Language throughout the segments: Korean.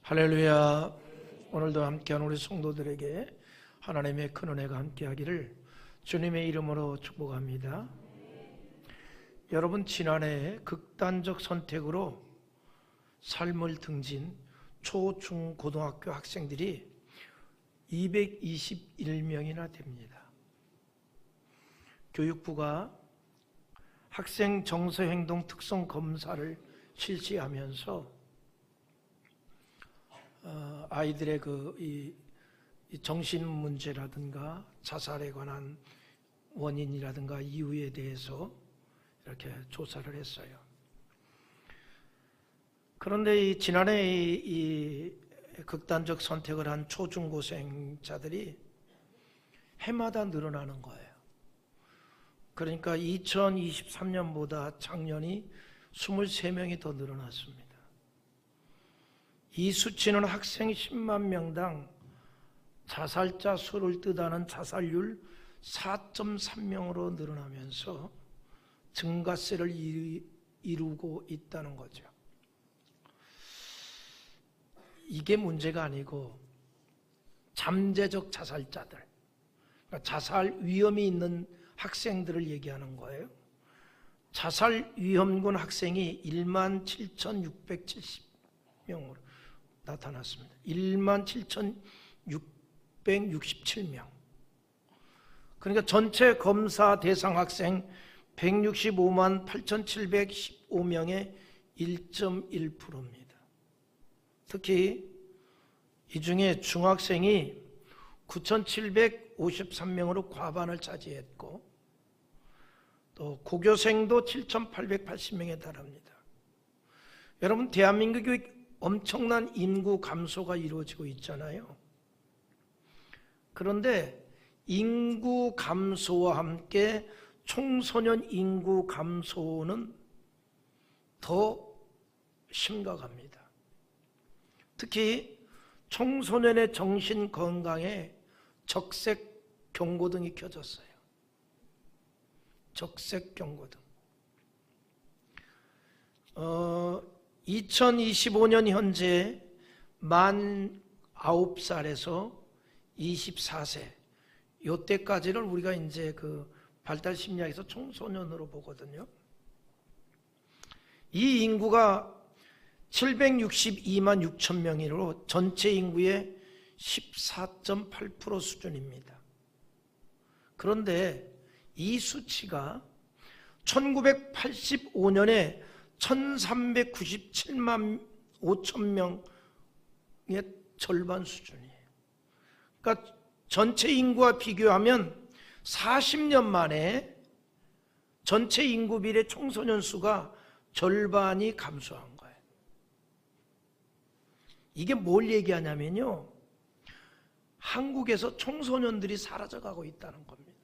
할렐루야. 오늘도 함께한 우리 성도들에게 하나님의 큰 은혜가 함께하기를 주님의 이름으로 축복합니다. 여러분, 지난해 극단적 선택으로 삶을 등진 초, 중, 고등학교 학생들이 221명이나 됩니다. 교육부가 학생 정서행동 특성 검사를 실시하면서 아이들의 이 정신 문제라든가 자살에 관한 원인이라든가 이유에 대해서 이렇게 조사를 했어요. 그런데 지난해 이 극단적 선택을 한 초중고생자들이 해마다 늘어나는 거예요. 그러니까 2023년보다 작년이 23명이 더 늘어났습니다. 이 수치는 학생 10만 명당 자살자 수를 뜻하는 자살률 4.3명으로 늘어나면서 증가세를 이루고 있다는 거죠. 이게 문제가 아니고 잠재적 자살자들, 그러니까 자살 위험이 있는 학생들을 얘기하는 거예요. 자살 위험군 학생이 17,670명으로 나타났습니다. 17,667명. 그러니까 전체 검사 대상 학생 165만 8,715명의 1.1%입니다. 특히 이 중에 중학생이 9,753명으로 과반을 차지했고, 또 고교생도 7,880명에 달합니다. 여러분, 대한민국이 엄청난 인구 감소가 이루어지고 있잖아요. 그런데 인구 감소와 함께 청소년 인구 감소는 더 심각합니다. 특히 청소년의 정신 건강에 적색 경고등이 켜졌어요. 적색 경고등. 2025년 현재 만 9살에서 24세 요때까지를 우리가 이제 그 발달 심리학에서 청소년으로 보거든요. 이 인구가 762만 6천 명으로 전체 인구의 14.8% 수준입니다. 그런데 이 수치가 1985년에 1397만 5천 명의 절반 수준이에요. 그러니까 전체 인구와 비교하면 40년 만에 전체 인구 비례 청소년 수가 절반이 감소한 거예요. 이게 뭘 얘기하냐면요, 한국에서 청소년들이 사라져가고 있다는 겁니다.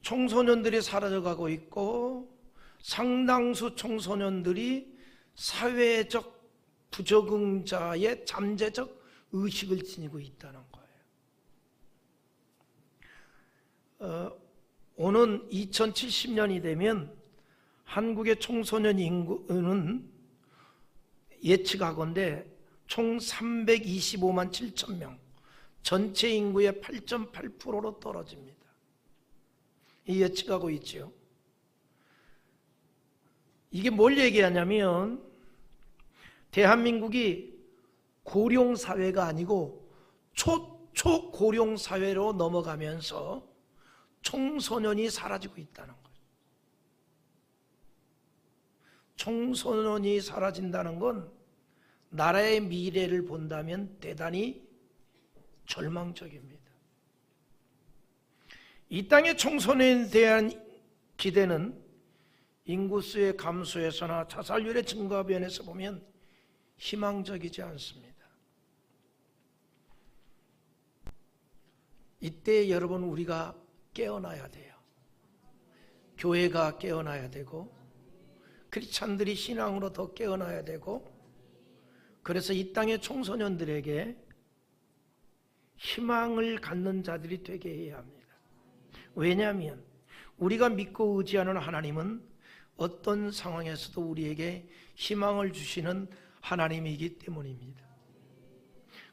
청소년들이 사라져가고 있고, 상당수 청소년들이 사회적 부적응자의 잠재적 의식을 지니고 있다는 거예요. 오는 2070년이 되면 한국의 청소년 인구는 예측하건대 총 325만 7천 명, 전체 인구의 8.8%로 떨어집니다. 이 예측하고 있죠. 이게 뭘 얘기하냐면 대한민국이 고령사회가 아니고 초고령사회로 넘어가면서 청소년이 사라지고 있다는 거예요. 청소년이 사라진다는 건 나라의 미래를 본다면 대단히 절망적입니다. 이 땅의 청소년에 대한 기대는 인구수의 감소에서나 자살률의 증가 면에서 보면 희망적이지 않습니다. 이때 여러분, 우리가 깨어나야 돼요. 교회가 깨어나야 되고, 크리스찬들이 신앙으로 더 깨어나야 되고, 그래서 이 땅의 청소년들에게 희망을 갖는 자들이 되게 해야 합니다. 왜냐하면 우리가 믿고 의지하는 하나님은 어떤 상황에서도 우리에게 희망을 주시는 하나님이기 때문입니다.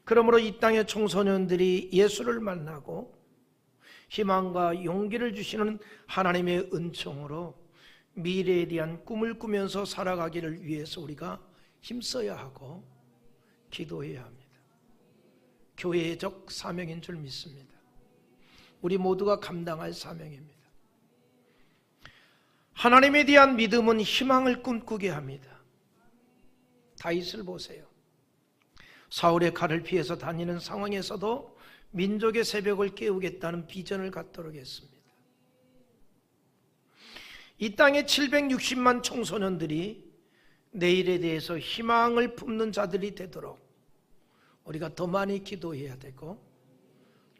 그러므로 이 땅의 청소년들이 예수를 만나고 희망과 용기를 주시는 하나님의 은총으로 미래에 대한 꿈을 꾸면서 살아가기를 위해서 우리가 힘써야 하고 기도해야 합니다. 교회적 사명인 줄 믿습니다. 우리 모두가 감당할 사명입니다. 하나님에 대한 믿음은 희망을 꿈꾸게 합니다. 다윗을 보세요. 사울의 칼을 피해서 다니는 상황에서도 민족의 새벽을 깨우겠다는 비전을 갖도록 했습니다. 이 땅에 760만 청소년들이 내일에 대해서 희망을 품는 자들이 되도록 우리가 더 많이 기도해야 되고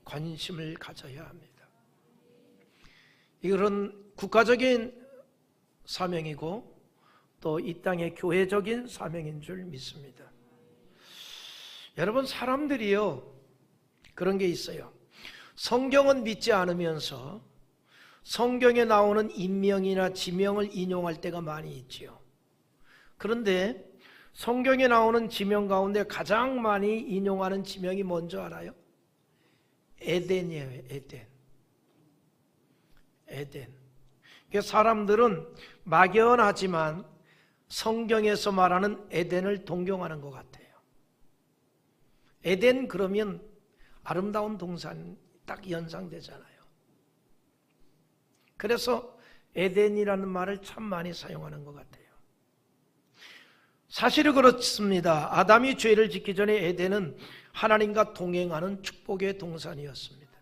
관심을 가져야 합니다. 이런 국가적인 사명이고 또 이 땅의 교회적인 사명인 줄 믿습니다. 여러분, 사람들이요, 그런 게 있어요. 성경은 믿지 않으면서 성경에 나오는 인명이나 지명을 인용할 때가 많이 있지요. 그런데 성경에 나오는 지명 가운데 가장 많이 인용하는 지명이 뭔지 알아요? 에덴이에요. 에덴. 사람들은 막연하지만 성경에서 말하는 에덴을 동경하는 것 같아요. 에덴 그러면 아름다운 동산 딱 연상되잖아요. 그래서 에덴이라는 말을 참 많이 사용하는 것 같아요. 사실은 그렇습니다. 아담이 죄를 짓기 전에 에덴은 하나님과 동행하는 축복의 동산이었습니다.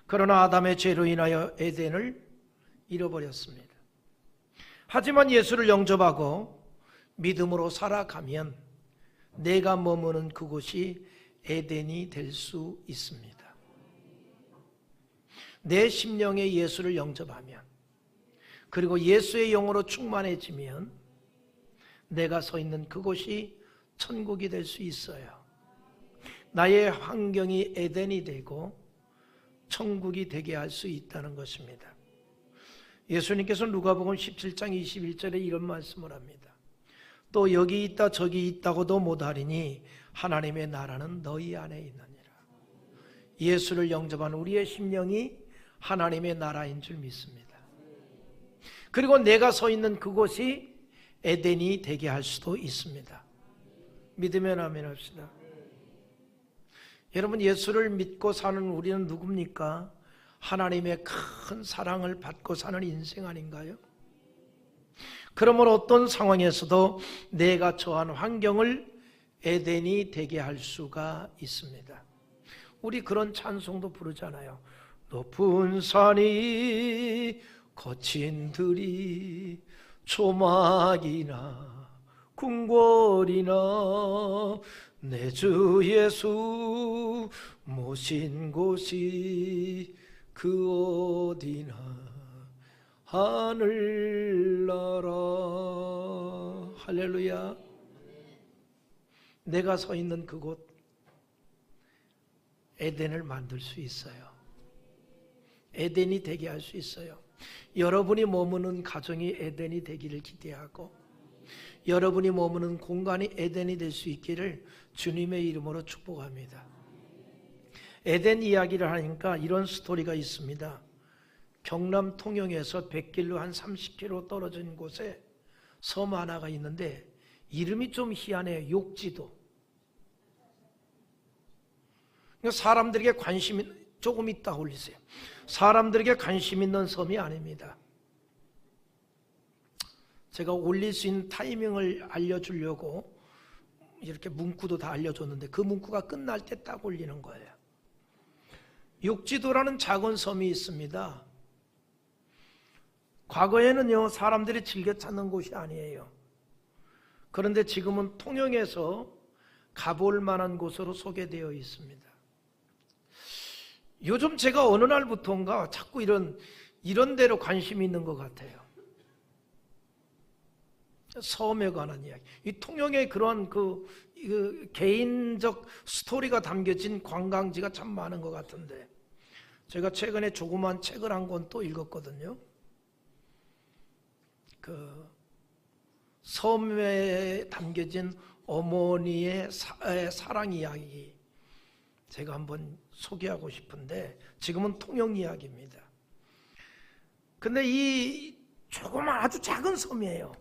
그러나 아담의 죄로 인하여 에덴을 잃어버렸습니다. 하지만 예수를 영접하고 믿음으로 살아가면 내가 머무는 그곳이 에덴이 될 수 있습니다. 내 심령에 예수를 영접하면, 그리고 예수의 영으로 충만해지면 내가 서 있는 그곳이 천국이 될 수 있어요. 나의 환경이 에덴이 되고 천국이 되게 할 수 있다는 것입니다. 예수님께서 누가복음 17장 21절에 이런 말씀을 합니다. 또 여기 있다 저기 있다고도 못하리니 하나님의 나라는 너희 안에 있느니라. 예수를 영접한 우리의 심령이 하나님의 나라인 줄 믿습니다. 그리고 내가 서 있는 그곳이 에덴이 되게 할 수도 있습니다. 믿으면 아멘 합시다. 여러분, 예수를 믿고 사는 우리는 누굽니까? 하나님의 큰 사랑을 받고 사는 인생 아닌가요? 그러므로 어떤 상황에서도 내가 처한 환경을 에덴이 되게 할 수가 있습니다. 우리 그런 찬송도 부르잖아요. 높은 산이 거친 들이 조막이나 궁궐이나 내 주 예수 모신 곳이 그 어디나 하늘나라. 할렐루야. 내가 서 있는 그곳 에덴을 만들 수 있어요. 에덴이 되게 할 수 있어요. 여러분이 머무는 가정이 에덴이 되기를 기대하고 여러분이 머무는 공간이 에덴이 될 수 있기를 주님의 이름으로 축복합니다. 에덴 이야기를 하니까 이런 스토리가 있습니다. 경남 통영에서 백길로 한 30km 떨어진 곳에 섬 하나가 있는데 이름이 좀 희한해요. 욕지도. 사람들에게 관심이 조금 있다 올리세요. 사람들에게 관심 있는 섬이 아닙니다. 제가 올릴 수 있는 타이밍을 알려주려고 이렇게 문구도 다 알려줬는데 그 문구가 끝날 때 딱 올리는 거예요. 욕지도라는 작은 섬이 있습니다. 과거에는요, 사람들이 즐겨 찾는 곳이 아니에요. 그런데 지금은 통영에서 가볼 만한 곳으로 소개되어 있습니다. 요즘 제가 어느 날부터인가 자꾸 이런 데로 관심이 있는 것 같아요. 섬에 관한 이야기. 이 통영에 그런 그 개인적 스토리가 담겨진 관광지가 참 많은 것 같은데 제가 최근에 조그만 책을 한 권 또 읽었거든요. 그 섬에 담겨진 어머니의 사랑 이야기 제가 한번 소개하고 싶은데, 지금은 통영 이야기입니다. 근데 이 조그만 아주 작은 섬이에요.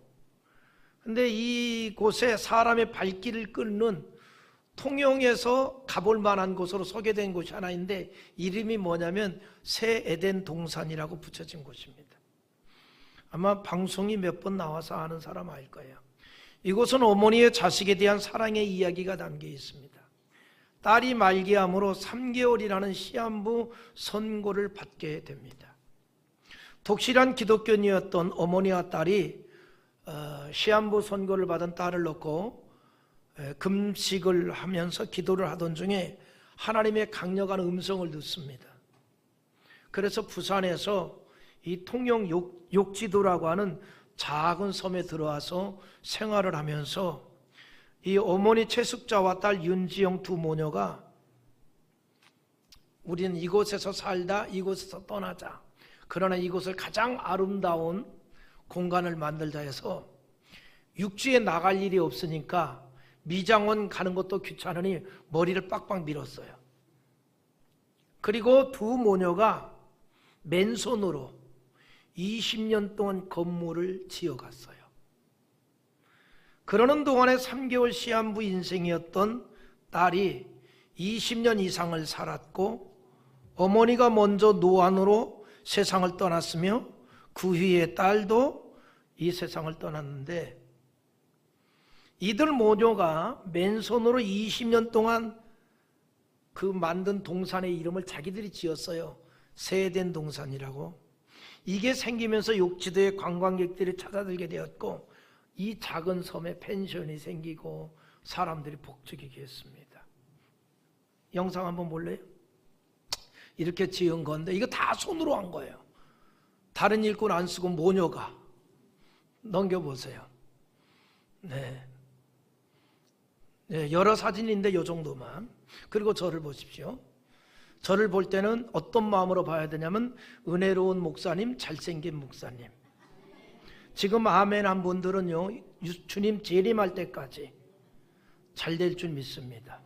근데 이곳에 사람의 발길을 끊는, 통영에서 가볼 만한 곳으로 소개된 곳이 하나 있는데 이름이 뭐냐면 새 에덴 동산이라고 붙여진 곳입니다. 아마 방송이 몇 번 나와서 아는 사람 알 거예요. 이곳은 어머니의 자식에 대한 사랑의 이야기가 담겨 있습니다. 딸이 말기암으로 3개월이라는 시한부 선고를 받게 됩니다. 독실한 기독교인이었던 어머니와 딸이 시한부 선고를 받은 딸을 놓고 금식을 하면서 기도를 하던 중에 하나님의 강력한 음성을 듣습니다. 그래서 부산에서 이 통영 욕지도라고 하는 작은 섬에 들어와서 생활을 하면서 이 어머니 최숙자와 딸 윤지영 두 모녀가 우리는 이곳에서 살다 이곳에서 떠나자, 그러나 이곳을 가장 아름다운 공간을 만들자 해서 육지에 나갈 일이 없으니까 미장원 가는 것도 귀찮으니 머리를 빡빡 밀었어요. 그리고 두 모녀가 맨손으로 20년 동안 건물을 지어갔어요. 그러는 동안에 3개월 시한부 인생이었던 딸이 20년 이상을 살았고, 어머니가 먼저 노안으로 세상을 떠났으며 그 후에 딸도 이 세상을 떠났는데, 이들 모녀가 맨손으로 20년 동안 그 만든 동산의 이름을 자기들이 지었어요. 새 에덴 동산이라고. 이게 생기면서 욕지도에 관광객들이 찾아들게 되었고, 이 작은 섬에 펜션이 생기고 사람들이 북적이게 했습니다. 영상 한번 볼래요? 이렇게 지은 건데 이거 다 손으로 한 거예요. 다른 일꾼 안 쓰고 모녀가. 넘겨보세요. 네, 여러 사진인데 이 정도만. 그리고 저를 보십시오. 저를 볼 때는 어떤 마음으로 봐야 되냐면 은혜로운 목사님, 잘생긴 목사님. 지금 아멘 한 분들은요, 주님 재림할 때까지 잘 될 줄 믿습니다.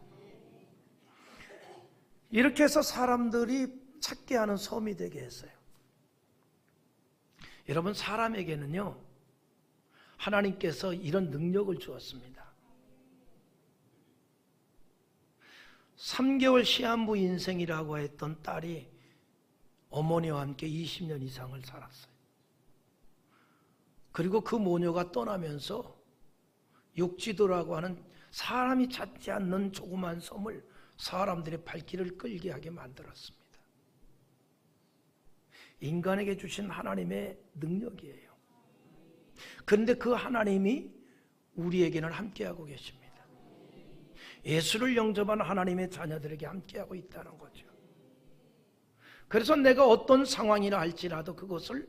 이렇게 해서 사람들이 찾게 하는 섬이 되게 했어요. 여러분, 사람에게는요 하나님께서 이런 능력을 주었습니다. 3개월 시한부 인생이라고 했던 딸이 어머니와 함께 20년 이상을 살았어요. 그리고 그 모녀가 떠나면서 욕지도라고 하는 사람이 찾지 않는 조그만 섬을 사람들의 발길을 끌게 하게 만들었습니다. 인간에게 주신 하나님의 능력이에요. 그런데 그 하나님이 우리에게는 함께하고 계십니다. 예수를 영접한 하나님의 자녀들에게 함께하고 있다는 거죠. 그래서 내가 어떤 상황이라 할지라도 그것을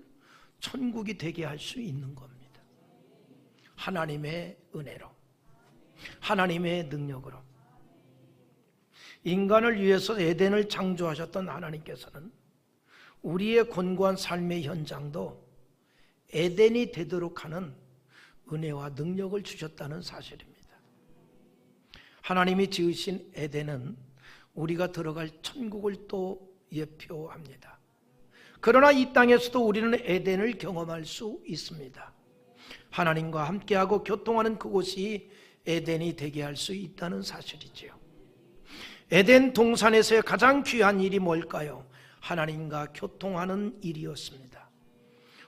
천국이 되게 할 수 있는 겁니다. 하나님의 은혜로, 하나님의 능력으로. 인간을 위해서 에덴을 창조하셨던 하나님께서는 우리의 곤고한 삶의 현장도 에덴이 되도록 하는 은혜와 능력을 주셨다는 사실입니다. 하나님이 지으신 에덴은 우리가 들어갈 천국을 또 예표합니다. 그러나 이 땅에서도 우리는 에덴을 경험할 수 있습니다. 하나님과 함께하고 교통하는 그곳이 에덴이 되게 할 수 있다는 사실이지요. 에덴 동산에서의 가장 귀한 일이 뭘까요? 하나님과 교통하는 일이었습니다.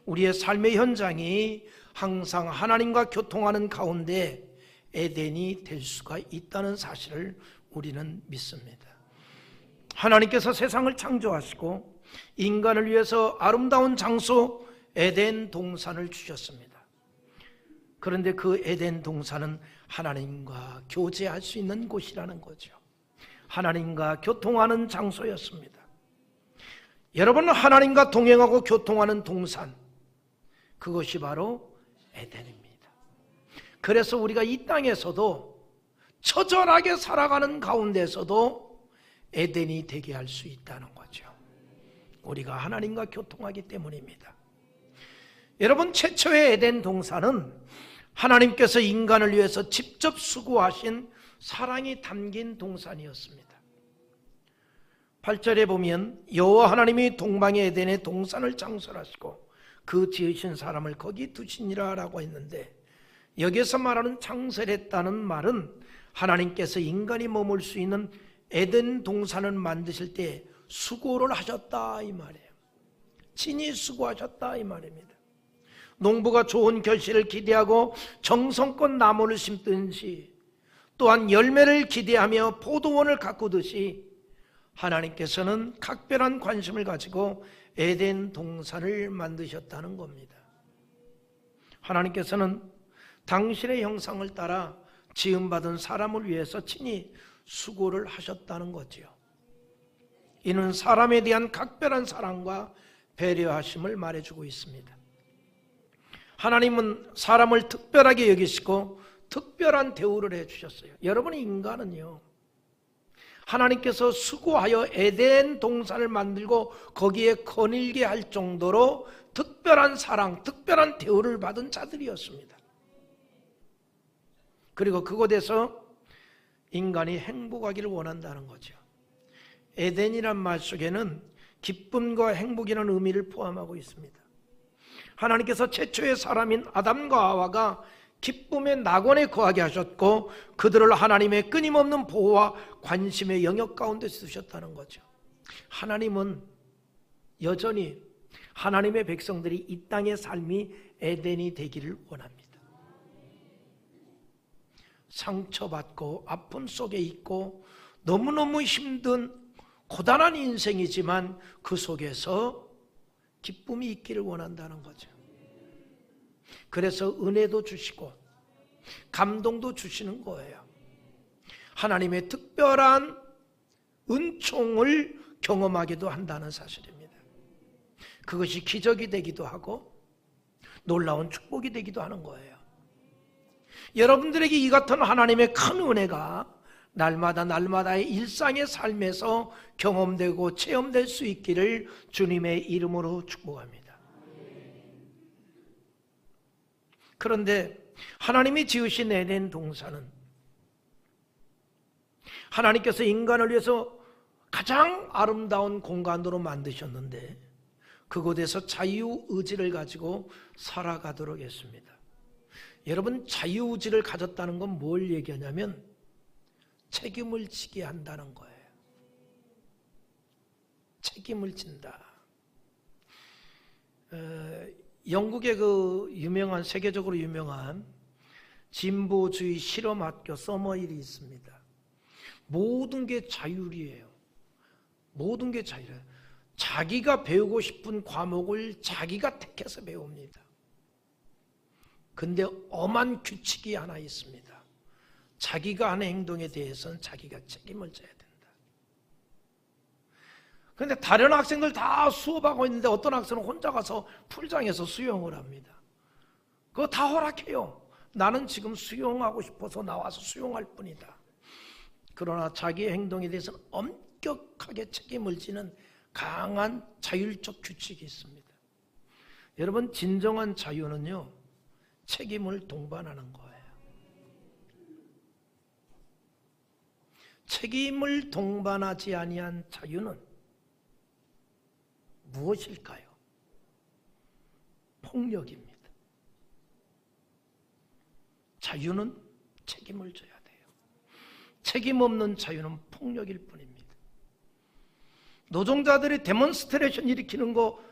우리의 삶의 현장이 항상 하나님과 교통하는 가운데 에덴이 될 수가 있다는 사실을 우리는 믿습니다. 하나님께서 세상을 창조하시고 인간을 위해서 아름다운 장소 에덴 동산을 주셨습니다. 그런데 그 에덴 동산은 하나님과 교제할 수 있는 곳이라는 거죠. 하나님과 교통하는 장소였습니다. 여러분, 하나님과 동행하고 교통하는 동산, 그것이 바로 에덴입니다. 그래서 우리가 이 땅에서도 처절하게 살아가는 가운데서도 에덴이 되게 할 수 있다는 거죠. 우리가 하나님과 교통하기 때문입니다. 여러분, 최초의 에덴 동산은 하나님께서 인간을 위해서 직접 수고하신 사랑이 담긴 동산이었습니다. 8절에 보면 여호와 하나님이 동방의 에덴에 동산을 창설하시고 그 지으신 사람을 거기 두시니라 라고 했는데, 여기서 말하는 창설했다는 말은 하나님께서 인간이 머물 수 있는 에덴 동산을 만드실 때 수고를 하셨다 이 말이에요. 친히 수고하셨다 이 말입니다. 농부가 좋은 결실을 기대하고 정성껏 나무를 심든지, 또한 열매를 기대하며 포도원을 가꾸듯이 하나님께서는 각별한 관심을 가지고 에덴 동산을 만드셨다는 겁니다. 하나님께서는 당신의 형상을 따라 지음받은 사람을 위해서 친히 수고를 하셨다는 거지요. 이는 사람에 대한 각별한 사랑과 배려하심을 말해주고 있습니다. 하나님은 사람을 특별하게 여기시고 특별한 대우를 해주셨어요. 여러분, 인간은요, 하나님께서 수고하여 에덴 동산을 만들고 거기에 거닐게 할 정도로 특별한 사랑, 특별한 대우를 받은 자들이었습니다. 그리고 그곳에서 인간이 행복하기를 원한다는 거죠. 에덴이란 말 속에는 기쁨과 행복이라는 의미를 포함하고 있습니다. 하나님께서 최초의 사람인 아담과 하와가 기쁨의 낙원에 거하게 하셨고 그들을 하나님의 끊임없는 보호와 관심의 영역 가운데 두셨다는 거죠. 하나님은 여전히 하나님의 백성들이 이 땅의 삶이 에덴이 되기를 원합니다. 상처받고 아픔 속에 있고 너무너무 힘든 고단한 인생이지만 그 속에서 기쁨이 있기를 원한다는 거죠. 그래서 은혜도 주시고 감동도 주시는 거예요. 하나님의 특별한 은총을 경험하기도 한다는 사실입니다. 그것이 기적이 되기도 하고 놀라운 축복이 되기도 하는 거예요. 여러분들에게 이 같은 하나님의 큰 은혜가 날마다의 일상의 삶에서 경험되고 체험될 수 있기를 주님의 이름으로 축복합니다. 그런데 하나님이 지으신 에덴 동산은 하나님께서 인간을 위해서 가장 아름다운 공간으로 만드셨는데 그곳에서 자유의지를 가지고 살아가도록 했습니다. 여러분, 자유의지를 가졌다는 건 뭘 얘기하냐면 책임을 지게 한다는 거예요. 책임을 진다. 영국의 그 유명한, 세계적으로 유명한 진보주의 실험학교 서머힐이 있습니다. 모든 게 자율이에요. 모든 게 자율이에요. 자기가 배우고 싶은 과목을 자기가 택해서 배웁니다. 근데 엄한 규칙이 하나 있습니다. 자기가 하는 행동에 대해서는 자기가 책임을 져야 된다. 그런데 다른 학생들 다 수업하고 있는데 어떤 학생은 혼자 가서 풀장에서 수영을 합니다. 그거 다 허락해요. 나는 지금 수영하고 싶어서 나와서 수영할 뿐이다. 그러나 자기의 행동에 대해서는 엄격하게 책임을 지는 강한 자율적 규칙이 있습니다. 여러분, 진정한 자유는요, 책임을 동반하는 거예요. 책임을 동반하지 아니한 자유는 무엇일까요? 폭력입니다. 자유는 책임을 져야 돼요. 책임 없는 자유는 폭력일 뿐입니다. 노동자들이 데몬스트레이션 일으키는 거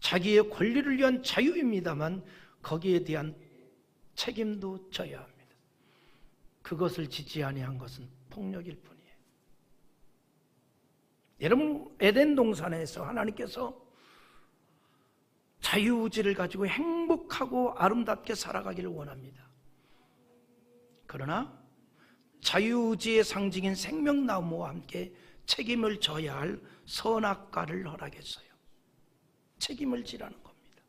자기의 권리를 위한 자유입니다만 거기에 대한 책임도 져야 합니다. 그것을 지지 아니한 것은 폭력일 뿐이에요. 여러분, 에덴 동산에서 하나님께서 자유의지를 가지고 행복하고 아름답게 살아가기를 원합니다. 그러나 자유의지의 상징인 생명나무와 함께 책임을 져야 할 선악과를 허락했어요. 책임을 지라는 겁니다.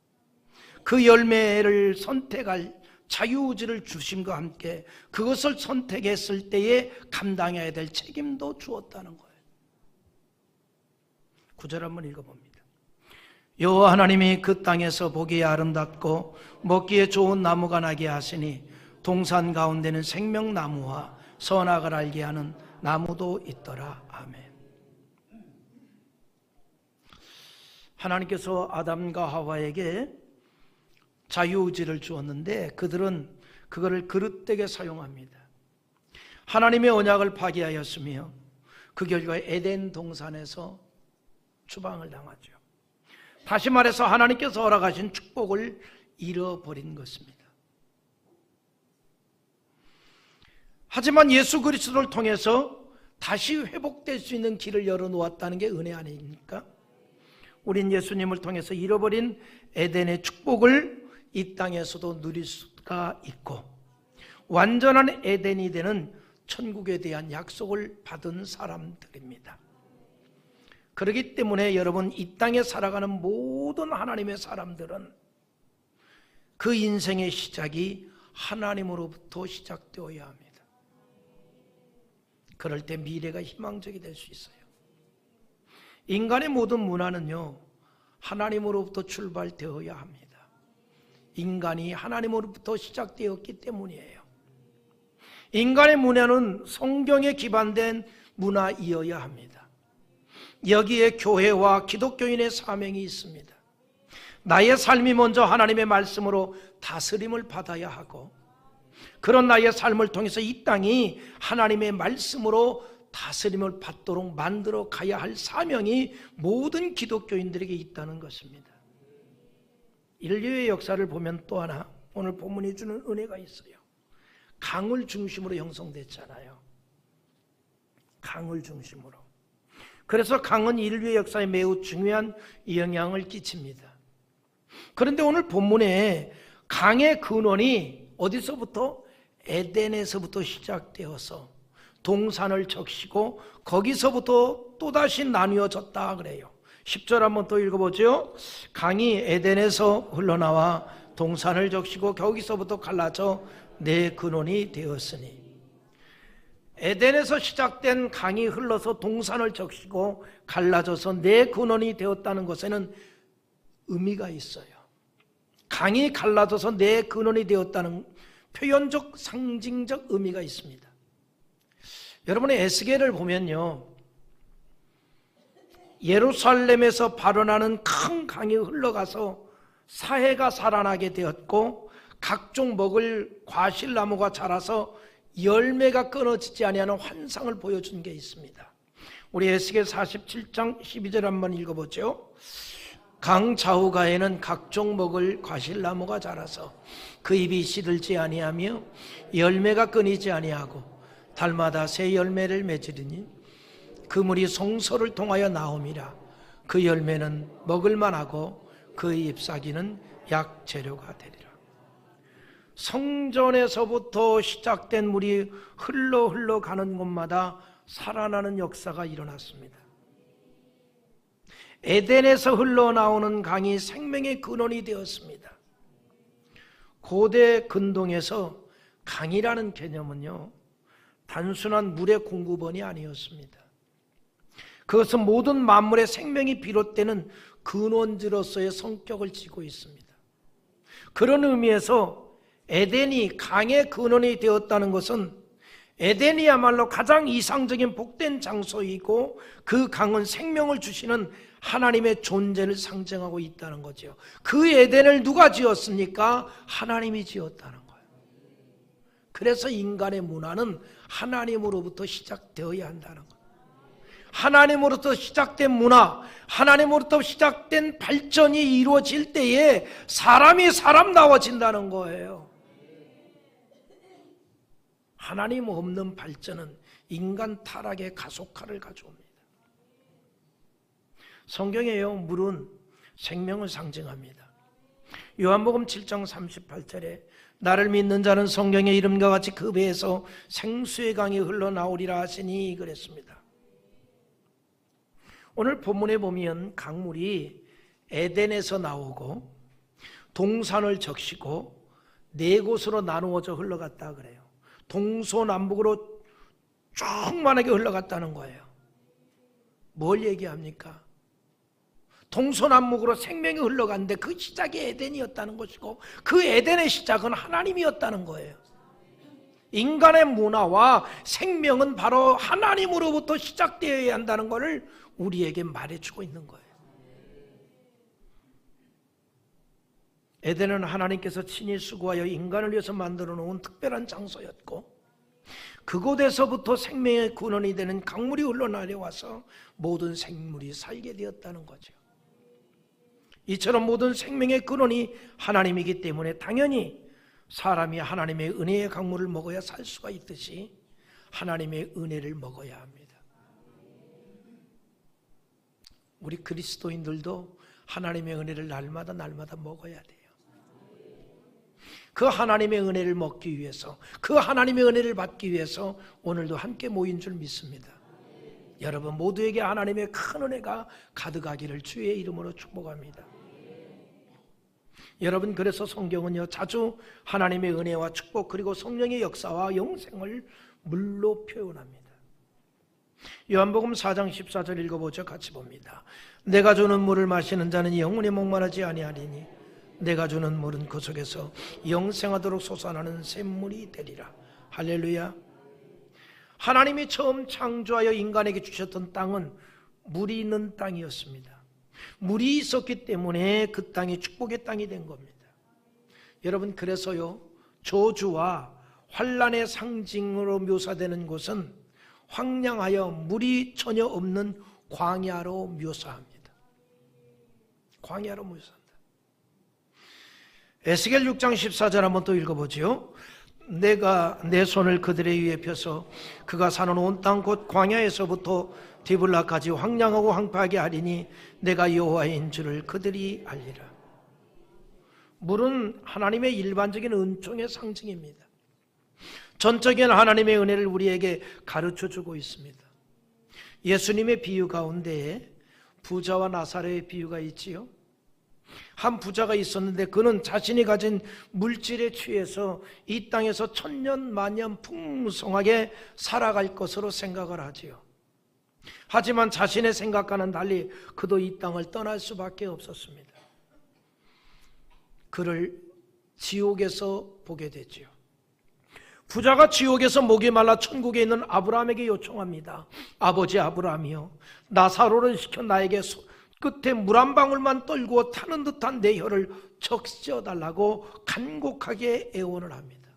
그 열매를 선택할 자유의지를 주심과 함께 그것을 선택했을 때에 감당해야 될 책임도 주었다는 거예요. 9절 한번 읽어봅니다. 여호와 하나님이 그 땅에서 보기에 아름답고 먹기에 좋은 나무가 나게 하시니 동산 가운데는 생명나무와 선악을 알게 하는 나무도 있더라. 아멘. 하나님께서 아담과 하와에게 자유의지를 주었는데 그들은 그거를 그릇되게 사용합니다. 하나님의 언약을 파기하였으며 그 결과 에덴 동산에서 추방을 당하죠. 다시 말해서 하나님께서 허락하신 축복을 잃어버린 것입니다. 하지만 예수 그리스도를 통해서 다시 회복될 수 있는 길을 열어놓았다는 게 은혜 아닙니까? 우린 예수님을 통해서 잃어버린 에덴의 축복을 이 땅에서도 누릴 수가 있고 완전한 에덴이 되는 천국에 대한 약속을 받은 사람들입니다. 그렇기 때문에 여러분, 이 땅에 살아가는 모든 하나님의 사람들은 그 인생의 시작이 하나님으로부터 시작되어야 합니다. 그럴 때 미래가 희망적이 될 수 있어요. 인간의 모든 문화는요, 하나님으로부터 출발되어야 합니다. 인간이 하나님으로부터 시작되었기 때문이에요. 인간의 문화는 성경에 기반된 문화이어야 합니다. 여기에 교회와 기독교인의 사명이 있습니다. 나의 삶이 먼저 하나님의 말씀으로 다스림을 받아야 하고, 그런 나의 삶을 통해서 이 땅이 하나님의 말씀으로 다스림을 받도록 만들어 가야 할 사명이 모든 기독교인들에게 있다는 것입니다. 인류의 역사를 보면 또 하나 오늘 본문이 주는 은혜가 있어요. 강을 중심으로 형성됐잖아요. 강을 중심으로. 그래서 강은 인류의 역사에 매우 중요한 영향을 끼칩니다. 그런데 오늘 본문에 강의 근원이 어디서부터? 에덴에서부터 시작되어서 동산을 적시고 거기서부터 또다시 나뉘어졌다 그래요. 10절 한번 또 읽어보죠. 강이 에덴에서 흘러나와 동산을 적시고 거기서부터 갈라져 내 근원이 되었으니, 에덴에서 시작된 강이 흘러서 동산을 적시고 갈라져서 내 근원이 되었다는 것에는 의미가 있어요. 강이 갈라져서 내 근원이 되었다는 표현적 상징적 의미가 있습니다. 여러분의 에스겔을 보면요, 예루살렘에서 발원하는 큰 강이 흘러가서 사해가 살아나게 되었고 각종 먹을 과실나무가 자라서 열매가 끊어지지 아니하는 환상을 보여준 게 있습니다. 우리 에스겔 47장 12절 한번 읽어보죠. 강 좌우가에는 각종 먹을 과실나무가 자라서 그 잎이 시들지 아니하며 열매가 끊이지 아니하고 달마다 새 열매를 맺으리니 그 물이 송소를 통하여 나옴이라. 그 열매는 먹을만하고 그 잎사귀는 약재료가 되리라. 성전에서부터 시작된 물이 흘러 가는 곳마다 살아나는 역사가 일어났습니다. 에덴에서 흘러나오는 강이 생명의 근원이 되었습니다. 고대 근동에서 강이라는 개념은요, 단순한 물의 공급원이 아니었습니다. 그것은 모든 만물의 생명이 비롯되는 근원지로서의 성격을 지고 있습니다. 그런 의미에서 에덴이 강의 근원이 되었다는 것은 에덴이야말로 가장 이상적인 복된 장소이고 그 강은 생명을 주시는 하나님의 존재를 상징하고 있다는 거죠. 그 에덴을 누가 지었습니까? 하나님이 지었다는 거예요. 그래서 인간의 문화는 하나님으로부터 시작되어야 한다는 거예요. 하나님으로부터 시작된 문화, 하나님으로부터 시작된 발전이 이루어질 때에 사람이 사람다워진다는 거예요. 하나님 없는 발전은 인간 타락의 가속화를 가져옵니다. 성경에요, 물은 생명을 상징합니다. 요한복음 7장 38절에 나를 믿는 자는 성경의 이름과 같이 그 배에서 생수의 강이 흘러나오리라 하시니 그랬습니다. 오늘 본문에 보면 강물이 에덴에서 나오고 동산을 적시고 네 곳으로 나누어져 흘러갔다 그래요. 동서남북으로 충만하게 흘러갔다는 거예요. 뭘 얘기합니까? 동서남북으로 생명이 흘러갔는데 그 시작이 에덴이었다는 것이고 그 에덴의 시작은 하나님이었다는 거예요. 인간의 문화와 생명은 바로 하나님으로부터 시작되어야 한다는 것을 우리에게 말해주고 있는 거예요. 에덴은 하나님께서 친히 수고하여 인간을 위해서 만들어 놓은 특별한 장소였고, 그곳에서부터 생명의 근원이 되는 강물이 흘러내려와서 모든 생물이 살게 되었다는 거죠. 이처럼 모든 생명의 근원이 하나님이기 때문에 당연히 사람이 하나님의 은혜의 강물을 먹어야 살 수가 있듯이 하나님의 은혜를 먹어야 합니다. 우리 그리스도인들도 하나님의 은혜를 날마다 먹어야 돼요. 그 하나님의 은혜를 먹기 위해서, 그 하나님의 은혜를 받기 위해서 오늘도 함께 모인 줄 믿습니다. 여러분 모두에게 하나님의 큰 은혜가 가득하기를 주의 이름으로 축복합니다. 여러분, 그래서 성경은요, 자주 하나님의 은혜와 축복 그리고 성령의 역사와 영생을 물로 표현합니다. 요한복음 4장 14절 읽어보죠. 같이 봅니다. 내가 주는 물을 마시는 자는 영원히 목마르지 아니하리니 내가 주는 물은 그 속에서 영생하도록 솟아나는 샘물이 되리라. 할렐루야. 하나님이 처음 창조하여 인간에게 주셨던 땅은 물이 있는 땅이었습니다. 물이 있었기 때문에 그 땅이 축복의 땅이 된 겁니다. 여러분, 그래서요, 저주와 환난의 상징으로 묘사되는 곳은 황량하여 물이 전혀 없는 광야로 묘사합니다. 광야로 묘사합니다. 에스겔 6장 14절 한번 또 읽어보지요. 내가 내 손을 그들의 위에 펴서 그가 사는 온 땅 곧 광야에서부터 디블라까지 황량하고 황폐하게 하리니 내가 여호와인 줄을 그들이 알리라. 물은 하나님의 일반적인 은총의 상징입니다. 전적인 하나님의 은혜를 우리에게 가르쳐주고 있습니다. 예수님의 비유 가운데에 부자와 나사로의 비유가 있지요. 한 부자가 있었는데 그는 자신이 가진 물질에 취해서 이 땅에서 천년 만년 풍성하게 살아갈 것으로 생각을 하지요. 하지만 자신의 생각과는 달리 그도 이 땅을 떠날 수밖에 없었습니다. 그를 지옥에서 보게 됐지요. 부자가 지옥에서 목이 말라 천국에 있는 아브라함에게 요청합니다. 아버지 아브라함이여, 나사로를 시켜 나에게 끝에 물 한 방울만 떨고 타는 듯한 내 혀를 적셔달라고 간곡하게 애원을 합니다.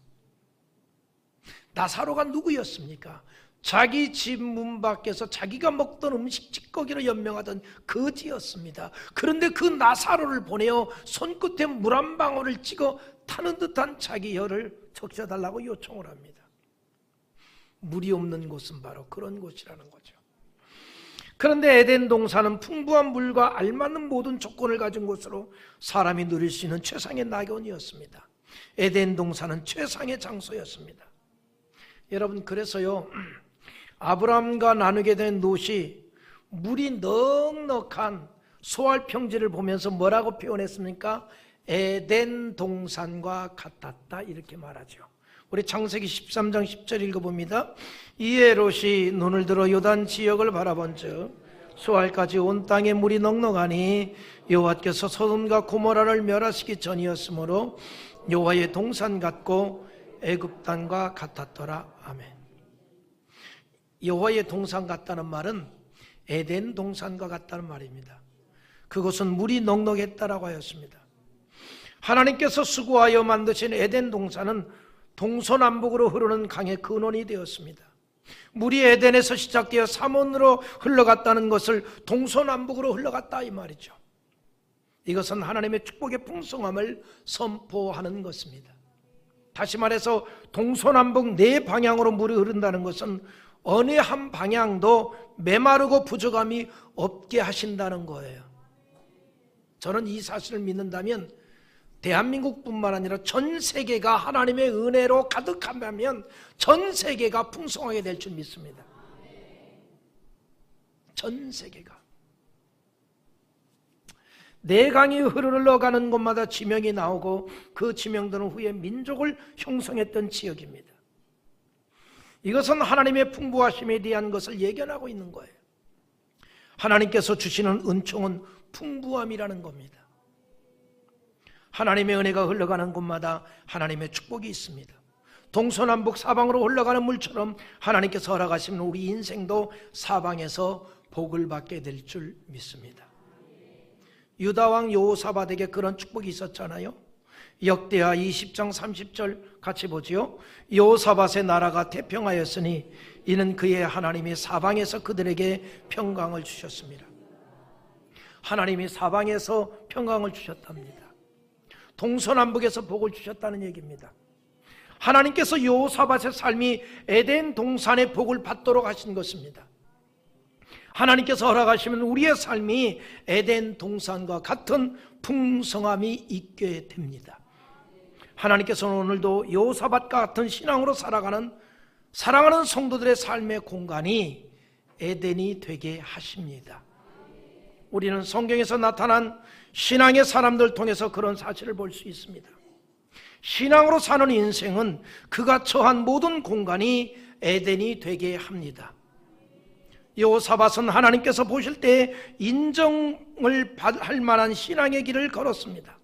나사로가 누구였습니까? 자기 집 문 밖에서 자기가 먹던 음식 찌꺼기로 연명하던 거지였습니다. 그런데 그 나사로를 보내어 손끝에 물 한 방울을 찍어 타는 듯한 자기 혀를 적셔달라고 요청을 합니다. 물이 없는 곳은 바로 그런 곳이라는 거죠. 그런데 에덴 동산은 풍부한 물과 알맞는 모든 조건을 가진 곳으로 사람이 누릴 수 있는 최상의 낙원이었습니다. 에덴 동산은 최상의 장소였습니다. 여러분, 그래서요, 아브라함과 나누게 된 롯이 물이 넉넉한 소알 평지를 보면서 뭐라고 표현했습니까? 에덴 동산과 같았다, 이렇게 말하죠. 우리 창세기 13장 10절 읽어봅니다. 이에 롯이 눈을 들어 요단 지역을 바라본즉 수알까지 온 땅에 물이 넉넉하니 여호와께서 소돔과 고모라를 멸하시기 전이었으므로 여호와의 동산 같고 애굽 땅과 같았더라. 아멘. 여호와의 동산 같다는 말은 에덴 동산과 같다는 말입니다. 그것은 물이 넉넉했다라고 하였습니다. 하나님께서 수고하여 만드신 에덴 동산은 동서남북으로 흐르는 강의 근원이 되었습니다. 물이 에덴에서 시작되어 사몬으로 흘러갔다는 것을 동서남북으로 흘러갔다, 이 말이죠. 이것은 하나님의 축복의 풍성함을 선포하는 것입니다. 다시 말해서 동서남북 네 방향으로 물이 흐른다는 것은 어느 한 방향도 메마르고 부족함이 없게 하신다는 거예요. 저는 이 사실을 믿는다면 대한민국뿐만 아니라 전 세계가 하나님의 은혜로 가득하면 전 세계가 풍성하게 될 줄 믿습니다. 전 세계가. 네 강이 흘러가는 곳마다 지명이 나오고 그 지명들은 후에 민족을 형성했던 지역입니다. 이것은 하나님의 풍부하심에 대한 것을 예견하고 있는 거예요. 하나님께서 주시는 은총은 풍부함이라는 겁니다. 하나님의 은혜가 흘러가는 곳마다 하나님의 축복이 있습니다. 동서남북 사방으로 흘러가는 물처럼 하나님께서 허락하시면 우리 인생도 사방에서 복을 받게 될 줄 믿습니다. 유다왕 여호사밧에게 그런 축복이 있었잖아요. 역대하 20장 30절 같이 보지요. 여호사밧의 나라가 태평하였으니 이는 그의 하나님이 사방에서 그들에게 평강을 주셨습니다. 하나님이 사방에서 평강을 주셨답니다. 동서남북에서 복을 주셨다는 얘기입니다. 하나님께서 여호사밧의 삶이 에덴 동산의 복을 받도록 하신 것입니다. 하나님께서 허락하시면 우리의 삶이 에덴 동산과 같은 풍성함이 있게 됩니다. 하나님께서는 오늘도 여호사밧과 같은 신앙으로 살아가는 사랑하는 성도들의 삶의 공간이 에덴이 되게 하십니다. 우리는 성경에서 나타난 신앙의 사람들 통해서 그런 사실을 볼 수 있습니다. 신앙으로 사는 인생은 그가 처한 모든 공간이 에덴이 되게 합니다. 여호사밧은 하나님께서 보실 때 인정을 할 만한 신앙의 길을 걸었습니다.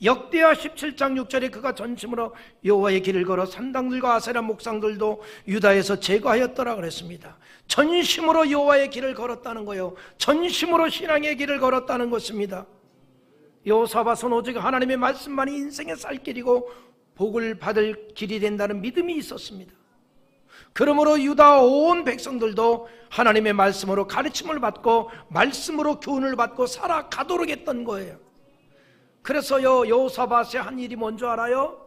역대하 17장 6절에 그가 전심으로 여호와의 길을 걸어 산당들과 아세라 목상들도 유다에서 제거하였더라 그랬습니다. 전심으로 여호와의 길을 걸었다는 거예요. 전심으로 신앙의 길을 걸었다는 것입니다. 여호사밧은 오직 하나님의 말씀만이 인생의 살 길이고 복을 받을 길이 된다는 믿음이 있었습니다. 그러므로 유다 온 백성들도 하나님의 말씀으로 가르침을 받고 말씀으로 교훈을 받고 살아가도록 했던 거예요. 그래서요, 여호사밧의 한 일이 뭔지 알아요?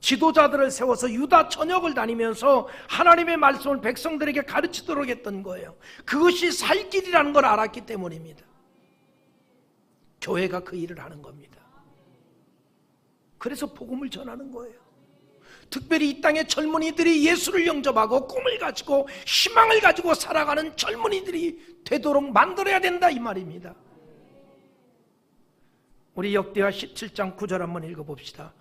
지도자들을 세워서 유다 전역을 다니면서 하나님의 말씀을 백성들에게 가르치도록 했던 거예요. 그것이 살 길이라는 걸 알았기 때문입니다. 교회가 그 일을 하는 겁니다. 그래서 복음을 전하는 거예요. 특별히 이 땅의 젊은이들이 예수를 영접하고 꿈을 가지고 희망을 가지고 살아가는 젊은이들이 되도록 만들어야 된다 이 말입니다. 우리 역대하 17장 9절 한번 읽어봅시다.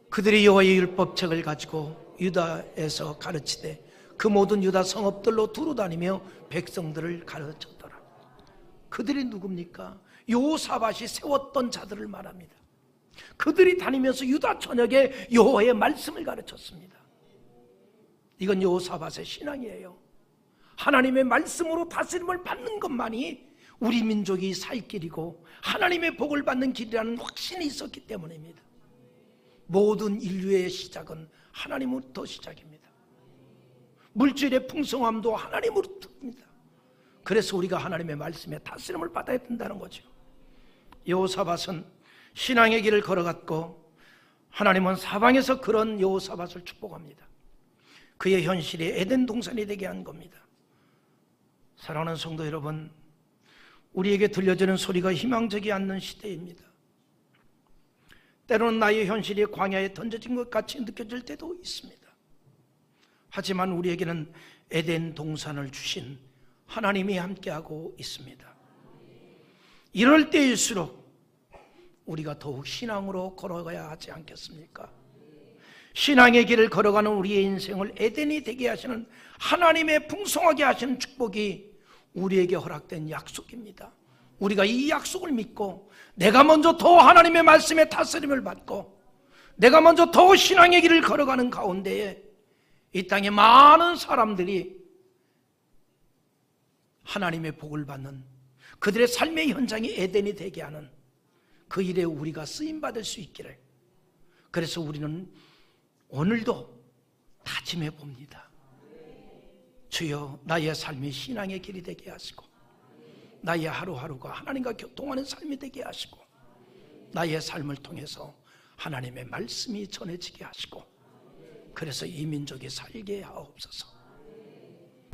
그들이 여호와의 율법책을 가지고 유다에서 가르치되 그 모든 유다 성읍들로 두루 다니며 백성들을 가르쳤더라. 그들이 누굽니까? 여호사밧이 세웠던 자들을 말합니다. 그들이 다니면서 유다 전역에 여호와의 말씀을 가르쳤습니다. 이건 여호사밧의 신앙이에요. 하나님의 말씀으로 다스림을 받는 것만이 우리 민족이 살 길이고 하나님의 복을 받는 길이라는 확신이 있었기 때문입니다. 모든 인류의 시작은 하나님으로부터 시작입니다. 물질의 풍성함도 하나님으로부터입니다. 그래서 우리가 하나님의 말씀에 다스림을 받아야 된다는 거죠. 여호사밧은 신앙의 길을 걸어갔고 하나님은 사방에서 그런 여호사밧을 축복합니다. 그의 현실이 에덴 동산이 되게 한 겁니다. 사랑하는 성도 여러분, 우리에게 들려지는 소리가 희망적이 않는 시대입니다. 때로는 나의 현실이 광야에 던져진 것 같이 느껴질 때도 있습니다. 하지만 우리에게는 에덴 동산을 주신 하나님이 함께하고 있습니다. 이럴 때일수록 우리가 더욱 신앙으로 걸어가야 하지 않겠습니까? 신앙의 길을 걸어가는 우리의 인생을 에덴이 되게 하시는 하나님의 풍성하게 하시는 축복이 우리에게 허락된 약속입니다. 우리가 이 약속을 믿고 내가 먼저 더 하나님의 말씀에 다스림을 받고 내가 먼저 더 신앙의 길을 걸어가는 가운데에 이 땅에 많은 사람들이 하나님의 복을 받는 그들의 삶의 현장이 에덴이 되게 하는 그 일에 우리가 쓰임받을 수 있기를, 그래서 우리는 오늘도 다짐해 봅니다. 주여, 나의 삶이 신앙의 길이 되게 하시고 나의 하루하루가 하나님과 교통하는 삶이 되게 하시고 나의 삶을 통해서 하나님의 말씀이 전해지게 하시고 그래서 이 민족이 살게 하옵소서.